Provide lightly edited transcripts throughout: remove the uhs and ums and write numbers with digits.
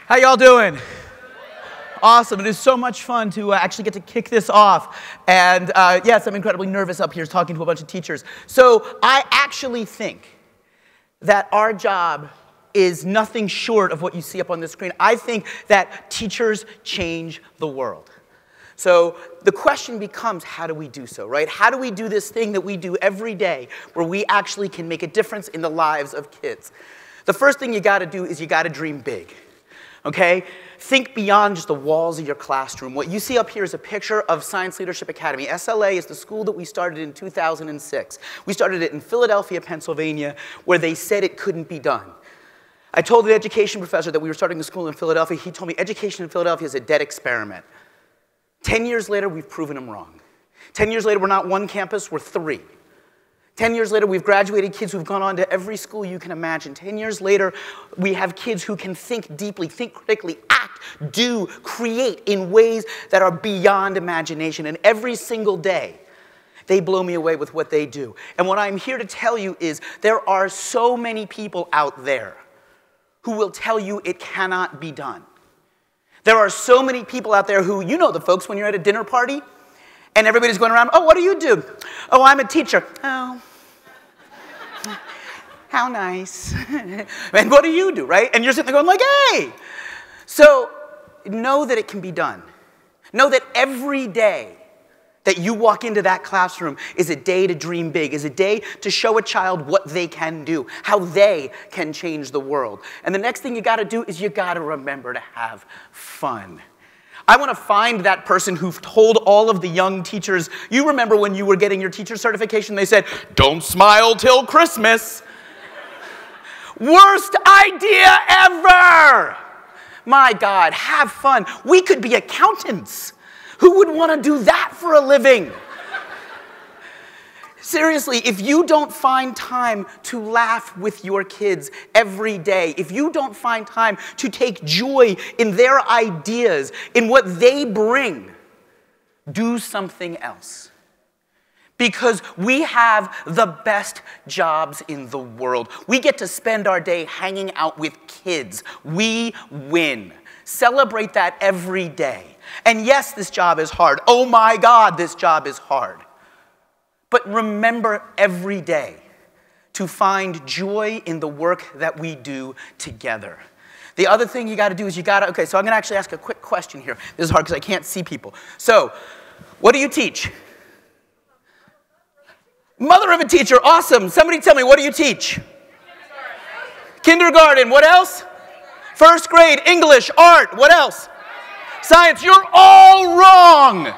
How y'all doing? Awesome. It is so much fun to actually get to kick this off. And yes, I'm incredibly nervous up here talking to a bunch of teachers. So I actually think that our job is nothing short of what you see up on the screen. I think that teachers change the world. So the question becomes, how do we do so, right? How do we do this thing that we do every day where we actually can make a difference in the lives of kids? The first thing you got to do is you got to dream big. Okay? Think beyond just the walls of your classroom. What you see up here is a picture of Science Leadership Academy. SLA is the school that we started in 2006. We started it in Philadelphia, Pennsylvania, where they said it couldn't be done. I told the education professor that we were starting the school in Philadelphia. He told me education in Philadelphia is a dead experiment. 10 years later, we've proven him wrong. 10 years later, we're not one campus, we're 3. 10 years later, we've graduated kids who've gone on to every school you can imagine. 10 years later, we have kids who can think deeply, think critically, act, do, create in ways that are beyond imagination. And every single day, they blow me away with what they do. And what I'm here to tell you is there are so many people out there who will tell you it cannot be done. There are so many people out there who, you know the folks when you're at a dinner party, and everybody's going around, oh, what do you do? Oh, I'm a teacher. Oh, how nice. And what do you do, right? And you're sitting there going like, hey. So know that it can be done. Know that every day that you walk into that classroom is a day to dream big, is a day to show a child what they can do, how they can change the world. And the next thing you got to do is you got to remember to have fun. I want to find that person who told all of the young teachers, you remember when you were getting your teacher certification, they said, don't smile till Christmas. Worst idea ever. My God, have fun. We could be accountants. Who would want to do that for a living? Seriously, if you don't find time to laugh with your kids every day, if you don't find time to take joy in their ideas, in what they bring, do something else. Because we have the best jobs in the world. We get to spend our day hanging out with kids. We win. Celebrate that every day. And yes, this job is hard. Oh my God, this job is hard. But remember every day to find joy in the work that we do together. The other thing you got to do is okay, so I'm going to actually ask a quick question here. This is hard because I can't see people. So, what do you teach? Mother of a teacher, awesome. Somebody tell me, what do you teach? Kindergarten, what else? First grade, English, art, what else? Science, you're all wrong.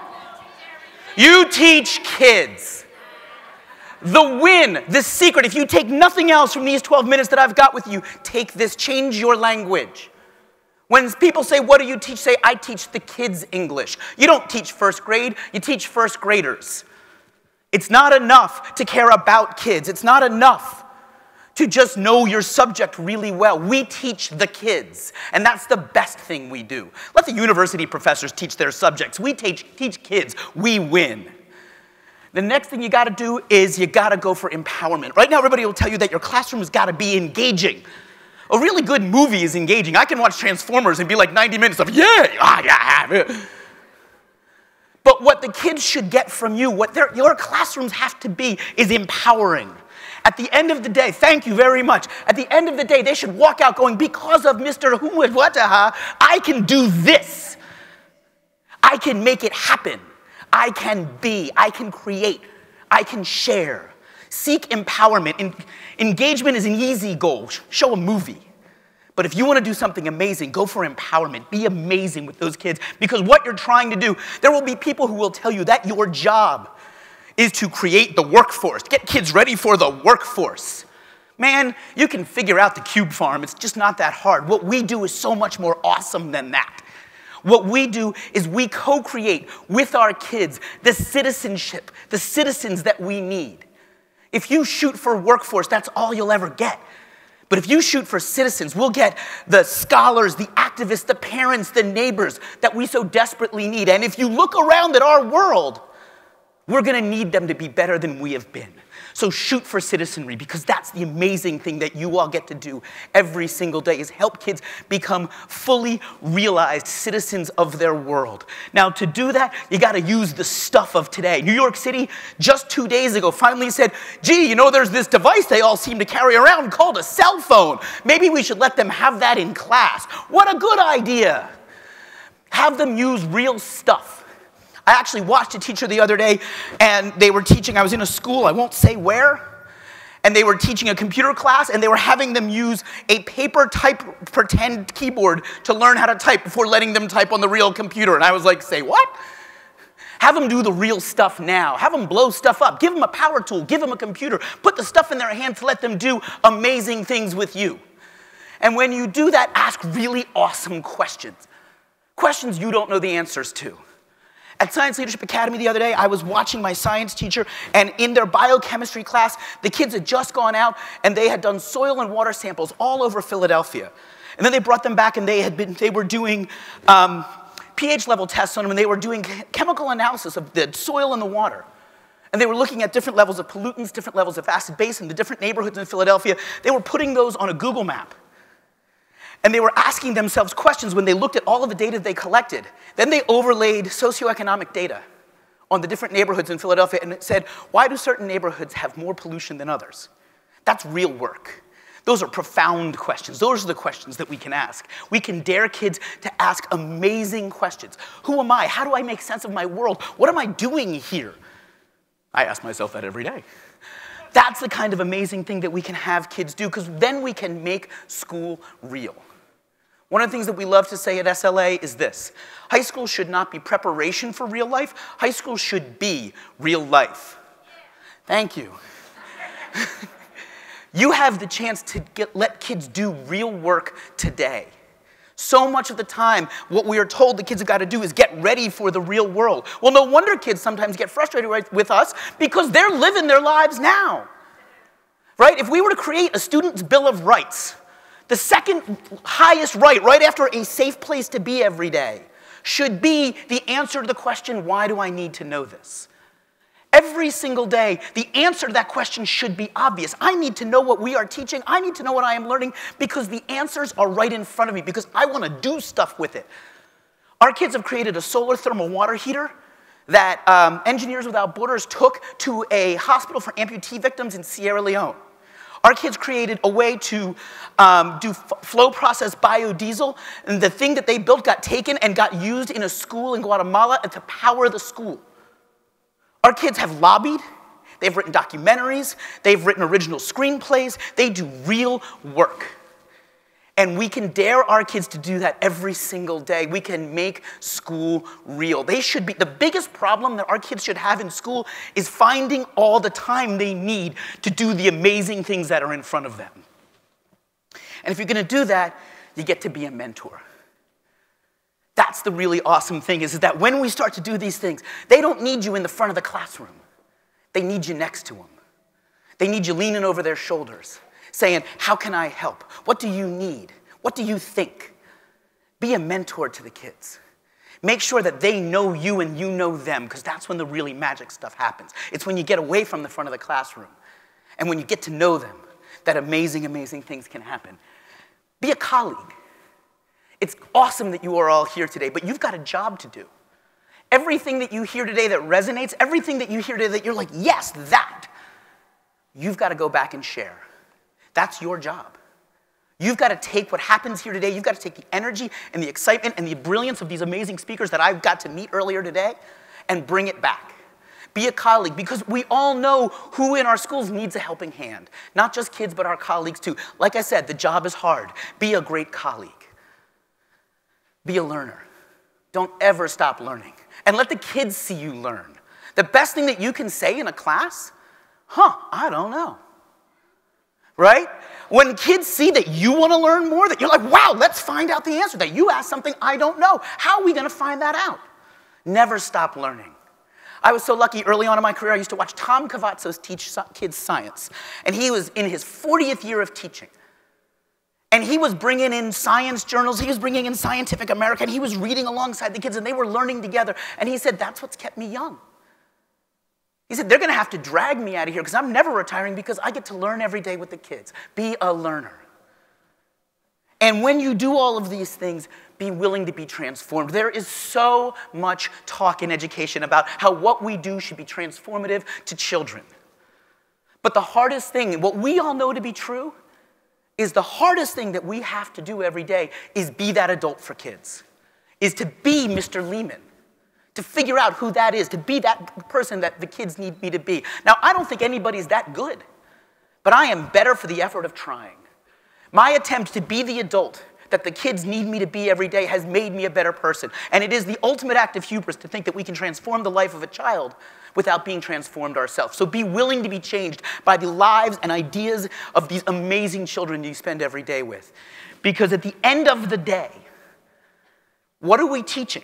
You teach kids. The win, the secret, if you take nothing else from these 12 minutes that I've got with you, take this, change your language. When people say, what do you teach? Say, I teach the kids English. You don't teach first grade, you teach first graders. It's not enough to care about kids. It's not enough to just know your subject really well. We teach the kids, and that's the best thing we do. Let the university professors teach their subjects. We teach kids. We win. The next thing you got to do is you got to go for empowerment. Right now, everybody will tell you that your classroom's got to be engaging. A really good movie is engaging. I can watch Transformers and be like 90 minutes of, yeah. But what the kids should get from you, what your classrooms have to be, is empowering. At the end of the day, thank you very much. At the end of the day, they should walk out going, because of Mr. Who-Wataha, I can do this. I can make it happen. I can be, I can create, I can share. Seek empowerment. Engagement is an easy goal. Show a movie. But if you want to do something amazing, go for empowerment. Be amazing with those kids. Because what you're trying to do, there will be people who will tell you that your job is to create the workforce. Get kids ready for the workforce. Man, you can figure out the cube farm. It's just not that hard. What we do is so much more awesome than that. What we do is we co-create with our kids the citizenship, the citizens that we need. If you shoot for workforce, that's all you'll ever get. But if you shoot for citizens, we'll get the scholars, the activists, the parents, the neighbors that we so desperately need. And if you look around at our world, We're going to need them to be better than we have been. So shoot for citizenry, because that's the amazing thing that you all get to do every single day, is help kids become fully realized citizens of their world. Now, to do that, you got to use the stuff of today. New York City, just 2 days ago, finally said, gee, you know, there's this device they all seem to carry around called a cell phone. Maybe we should let them have that in class. What a good idea. Have them use real stuff. I actually watched a teacher the other day, and they were teaching, I was in a school, I won't say where, and they were teaching a computer class, and they were having them use a paper type pretend keyboard to learn how to type before letting them type on the real computer. And I was like, say what? Have them do the real stuff now. Have them blow stuff up. Give them a power tool. Give them a computer. Put the stuff in their hands to let them do amazing things with you. And when you do that, ask really awesome questions. Questions you don't know the answers to. At Science Leadership Academy the other day, I was watching my science teacher, and in their biochemistry class, the kids had just gone out, and they had done soil and water samples all over Philadelphia. And then they brought them back, and they were doing pH level tests on them, and they were doing chemical analysis of the soil and the water. And they were looking at different levels of pollutants, different levels of acid base in the different neighborhoods in Philadelphia. They were putting those on a Google map. And they were asking themselves questions when they looked at all of the data they collected. Then they overlaid socioeconomic data on the different neighborhoods in Philadelphia, and it said, why do certain neighborhoods have more pollution than others? That's real work. Those are profound questions. Those are the questions that we can ask. We can dare kids to ask amazing questions. Who am I? How do I make sense of my world? What am I doing here? I ask myself that every day. That's the kind of amazing thing that we can have kids do, because then we can make school real. One of the things that we love to say at SLA is this: high school should not be preparation for real life. High school should be real life. Thank you. You have the chance to let kids do real work today. So much of the time, what we are told the kids have got to do is get ready for the real world. Well, no wonder kids sometimes get frustrated with us, because they're living their lives now. Right? If we were to create a student's bill of rights, the second highest right after a safe place to be every day, should be the answer to the question, why do I need to know this? Every single day, the answer to that question should be obvious. I need to know what we are teaching. I need to know what I am learning, because the answers are right in front of me, because I want to do stuff with it. Our kids have created a solar thermal water heater that Engineers Without Borders took to a hospital for amputee victims in Sierra Leone. Our kids created a way to do flow process biodiesel, and the thing that they built got taken and got used in a school in Guatemala to power the school. Our kids have lobbied, they've written documentaries, they've written original screenplays, they do real work. And we can dare our kids to do that every single day. We can make school real. They should be, the biggest problem that our kids should have in school is finding all the time they need to do the amazing things that are in front of them. And if you're going to do that, you get to be a mentor. That's the really awesome thing, is that when we start to do these things, they don't need you in the front of the classroom. They need you next to them. They need you leaning over their shoulders, saying, how can I help? What do you need? What do you think? Be a mentor to the kids. Make sure that they know you and you know them, because that's when the really magic stuff happens. It's when you get away from the front of the classroom and when you get to know them that amazing, amazing things can happen. Be a colleague. It's awesome that you are all here today, but you've got a job to do. Everything that you hear today that resonates, everything that you hear today that you're like, yes, that, you've got to go back and share. That's your job. You've got to take what happens here today, you've got to take the energy and the excitement and the brilliance of these amazing speakers that I've got to meet earlier today and bring it back. Be a colleague, because we all know who in our schools needs a helping hand. Not just kids, but our colleagues too. Like I said, the job is hard. Be a great colleague. Be a learner. Don't ever stop learning. And let the kids see you learn. The best thing that you can say in a class, I don't know. Right? When kids see that you want to learn more, that you're like, wow, let's find out the answer, that you asked something I don't know. How are we going to find that out? Never stop learning. I was so lucky early on in my career, I used to watch Tom Cavazos teach kids science. And he was in his 40th year of teaching. And he was bringing in science journals, he was bringing in Scientific American, he was reading alongside the kids, and they were learning together. And he said, that's what's kept me young. He said, they're going to have to drag me out of here because I'm never retiring because I get to learn every day with the kids. Be a learner. And when you do all of these things, be willing to be transformed. There is so much talk in education about how what we do should be transformative to children. But the hardest thing, what we all know to be true, is the hardest thing that we have to do every day is be that adult for kids, is to be Mr. Lehmann, to figure out who that is, to be that person that the kids need me to be. Now, I don't think anybody's that good, but I am better for the effort of trying. My attempt to be the adult that the kids need me to be every day has made me a better person. And it is the ultimate act of hubris to think that we can transform the life of a child without being transformed ourselves. So be willing to be changed by the lives and ideas of these amazing children you spend every day with. Because at the end of the day, what are we teaching?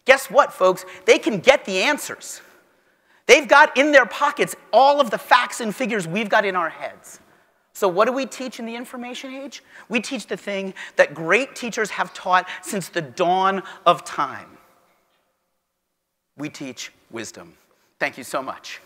Guess what, folks? They can get the answers. They've got in their pockets all of the facts and figures we've got in our heads. So what do we teach in the information age? We teach the thing that great teachers have taught since the dawn of time. We teach wisdom. Thank you so much.